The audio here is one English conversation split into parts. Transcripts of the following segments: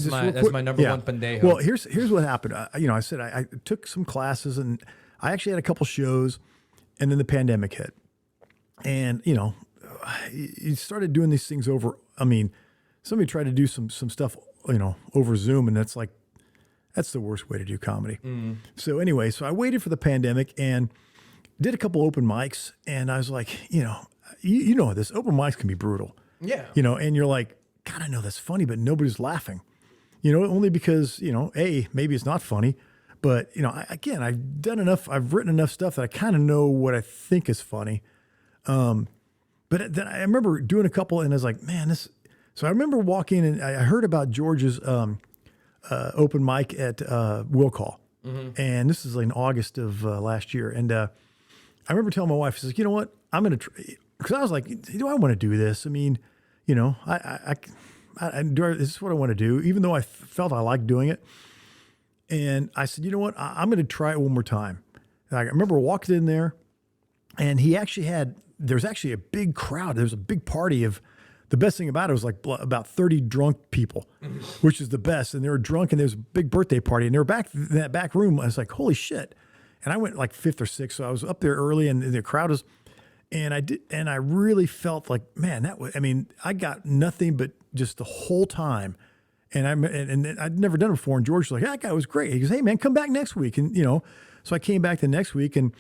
That's just my real that's quick. my number one pendejo. Well, here's what happened. I said I took some classes and I actually had a couple shows, and then the pandemic hit, and you started doing these things over. I mean, somebody tried to do some stuff over Zoom, and that's the worst way to do comedy. So anyway, so I waited for the pandemic and did a couple open mics, and I was like, you know this open mics can be brutal. Yeah. And you're like, God, I know that's funny, but nobody's laughing. Only because, maybe it's not funny, but I've done enough, I've written enough stuff that I kind of know what I think is funny. But then I remember doing a couple and I was like, man, so I remember walking and I heard about George's open mic at Will Call. And this is like in August of last year. And I remember telling my wife, she says, you know what, I'm going to try, because I was like, do I want to do this? I mean, this is what I want to do, even though I felt I liked doing it. And I said, you know what, I'm going to try it one more time. And I remember walking in there and there's actually a big crowd. There's a big party of, the best thing about it was like about 30 drunk people, which is the best. And they were drunk and there was a big birthday party and they were back in that back room. I was like, holy shit. And I went like fifth or sixth. So I was up there early and the crowd was, and I really felt like, man, I got nothing but just the whole time. And I'd never done it before. And George was like, that guy was great. He goes, hey man, come back next week. And, so I came back the next week and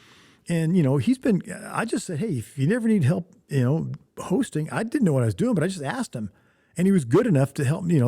I just said, hey, if you never need help, hosting, I didn't know what I was doing, but I just asked him and he was good enough to help me,